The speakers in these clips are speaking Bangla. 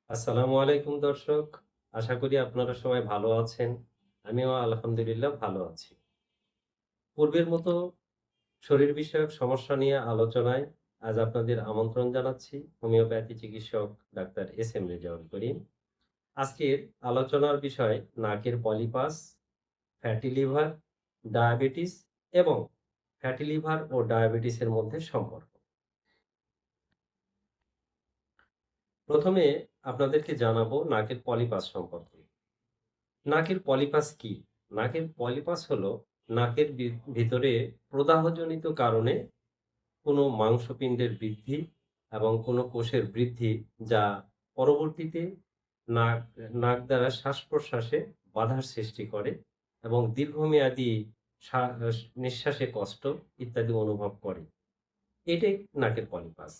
আসসালামু আলাইকুম দর্শক। আশা করি আপনারা সবাই ভালো আছেন। আমিও আলহামদুলিল্লাহ ভালো আছি। পূর্বের মতো শরীর বিষয়ক সমস্যা নিয়ে আলোচনায় আজ আপনাদের আমন্ত্রণ জানাচ্ছি। হোমিওপ্যাথি চিকিৎসক doctor S M Rezaul Karim. আজকের আলোচনার বিষয় নাকের পলিপাস, ফ্যাটি লিভার, ডায়াবেটিস এবং ফ্যাটি লিভার ও ডায়াবেটিসের মধ্যে সম্পর্ক। প্রথমে আপনাদেরকে জানাবো নাকের পলিপাস সম্পর্কে। নাকের পলিপাস কি? নাকের পলিপাস হলো নাকের ভিতরে প্রদাহজনিত কারণে কোনো মাংসপিণ্ডের বৃদ্ধি এবং কোনো কোষের বৃদ্ধি, যা পরবর্তীতে নাক নাক দ্বারা শ্বাস-প্রশ্বাসে বাধার সৃষ্টি করে এবং দীর্ঘমেয়াদী সা নিঃশ্বাসে কষ্ট ইত্যাদি অনুভব করে। এটাই নাকের পলিপাস।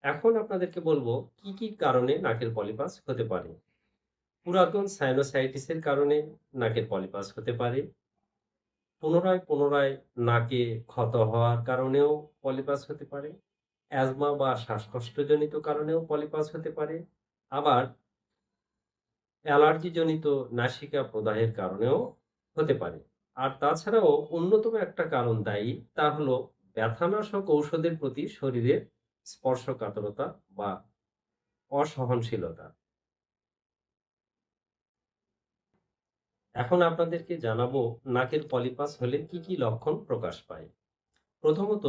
এখন আপনাদেরকে বলবো কি, কি কারণে নাকের পলিপাস হতে পারে। পুরাতন সাইনোসাইটিসের কারণে নাকের পলিপাস হতে পারে। পুনরায় পুনরায় নাকে ক্ষত হওয়ার কারণেও পলিপাস হতে পারে। অ্যাজমা বা শ্বাসকষ্টজনিত কারণেও পলিপাস হতে পারে। আবার অ্যালার্জিজনিত নাসিকা প্রদাহের কারণেও হতে পারে। আর তাছাড়াও অন্যতম একটা কারণ দায়ী, তা হলো ব্যথানাশক ঔষধের প্রতি শরীরের স্পর্শকাতরতা বা অসহনশীলতা। এখন আপনাদেরকে জানাবো নাকের পলিপাস হলে কি, কি লক্ষণ প্রকাশ পায়। প্রথমত,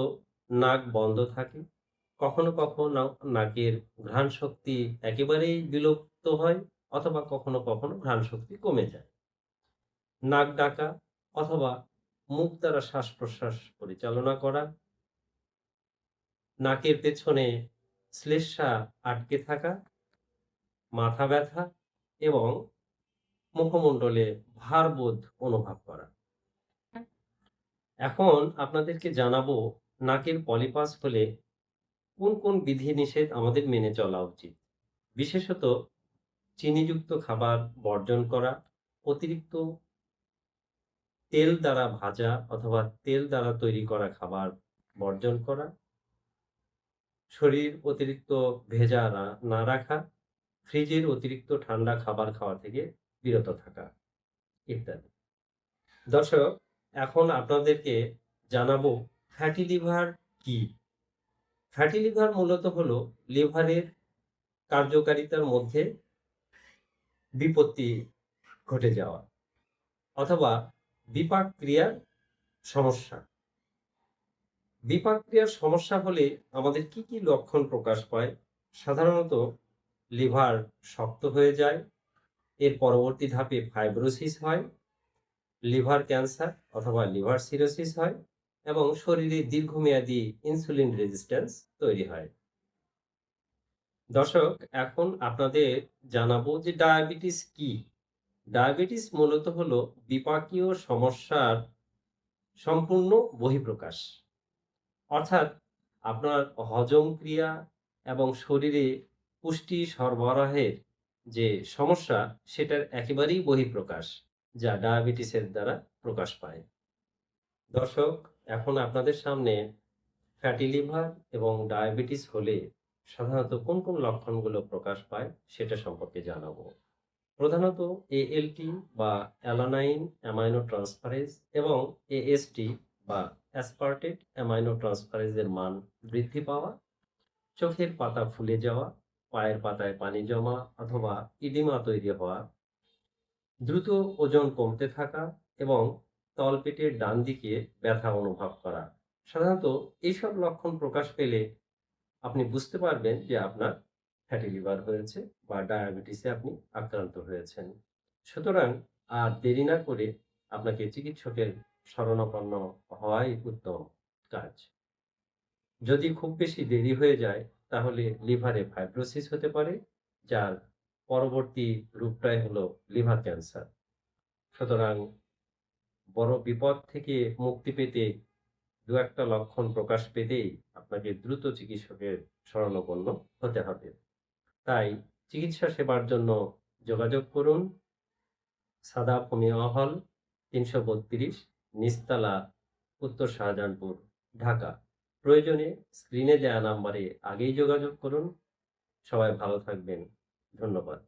নাক বন্ধ থাকে। কখনো, কখনো নাকের ঘ্রাণশক্তি একেবারেই বিলুপ্ত হয় অথবা কখনো, কখনো ঘ্রাণশক্তি কমে যায়। নাক ডাকা অথবা মুখ দ্বারা শ্বাস-প্রশ্বাস পরিচালনা করা, নাকের পেছনে শ্লেষ্মা আটকে থাকা, মাথা ব্যথা এবং মুখমণ্ডলে ভারবোধ অনুভব করা। এখন আপনাদেরকে জানাবো নাকের পলিপাস হলে কোন, কোন বিধিনিষেধ আমাদের মেনে চলা উচিত। বিশেষত চিনিযুক্ত খাবার বর্জন করা, অতিরিক্ত তেল দ্বারা ভাজা অথবা তেল দ্বারা তৈরি করা খাবার বর্জন করা, শরীর অতিরিক্ত ভেজা না রাখা, ফ্রিজের অতিরিক্ত ঠান্ডা খাবার খাওয়া থেকে বিরত থাকা ইত্যাদি। দর্শক, এখন আপনাদেরকে জানাবো ফ্যাটি লিভার কি? ফ্যাটি লিভার মূলত হলো লিভারের কার্যকারিতার মধ্যে বিপত্তি ঘটে যাওয়া অথবা বিপাক ক্রিয়ার সমস্যা। বিপাক ক্রিয়ার সমস্যা হলে আমাদের কি, কি লক্ষণ প্রকাশ পায়? সাধারণত লিভার শক্ত হয়ে যায়, এর পরবর্তী ধাপে ফাইব্রোসিস হয়, লিভার ক্যান্সার অথবা লিভার সিরোসিস হয় এবং শরীরে দীর্ঘমেয়াদী ইনসুলিন রেজিস্ট্যান্স তৈরি হয়। দর্শক, এখন আপনাদের জানাবো যে ডায়াবেটিস কি? ডায়াবেটিস মূলত হলো বিপাকীয় সমস্যার সম্পূর্ণ বহিঃপ্রকাশ। অর্থাৎ আপনার হজম ক্রিয়া এবং শরীরে পুষ্টি সরবরাহের যে সমস্যা, সেটার একেবারেই বহিঃপ্রকাশ, যা ডায়াবেটিসের দ্বারা প্রকাশ পায়। দর্শক, এখন আপনাদের সামনে ফ্যাটি লিভার এবং ডায়াবেটিস হলে সাধারণত কোন, কোন লক্ষণগুলো প্রকাশ পায় সেটা সম্পর্কে জানাবো। প্রধানত ALT বা অ্যালানাইন অ্যামাইনো ট্রান্সফারেজ এবং AST বা অ্যাসপার্টেট অ্যামাইনো ট্রান্সফারেজের মান বৃদ্ধি পাওয়া, চোখের পাতা ফুলে যাওয়া, পায়ের পাতায় পানি জমা অথবা ইডিমা তৈরি হওয়া, দ্রুত ওজন কমতে থাকা এবং তলপেটের ডান দিকে ব্যথা অনুভব করা। সাধারণত এইসব লক্ষণ প্রকাশ পেলে আপনি বুঝতে পারবেন যে আপনার ফ্যাটি লিভার হয়েছে বা ডায়াবেটিসে আপনি আক্রান্ত হয়েছেন। সুতরাং আর দেরি না করে আপনাকে চিকিৎসকের শরণাপন্ন হওয়াই উত্তম কাজ। যদি খুব বেশি দেরি হয়ে যায় তাহলে লিভারে ফাইব্রোসিস হতে পারে, যার পরবর্তী রূপটাই হলো লিভার ক্যান্সার। সুতরাং বড় বিপদ থেকে মুক্তি পেতে ২-১ টা লক্ষণ প্রকাশ পেতেই আপনাকে দ্রুত চিকিৎসকের শরণাপন্ন হতে হবে। তাই চিকিৎসা সেবার জন্য যোগাযোগ করুন সাদাব হোমিও হল, ৩৩২, নিচতলা, উত্তর শাহজাহানপুর, ঢাকা। প্রয়োজনে স্ক্রিনে দেয়া নাম্বারে আগেই যোগাযোগ করুন। সবাই ভালো থাকবেন। ধন্যবাদ।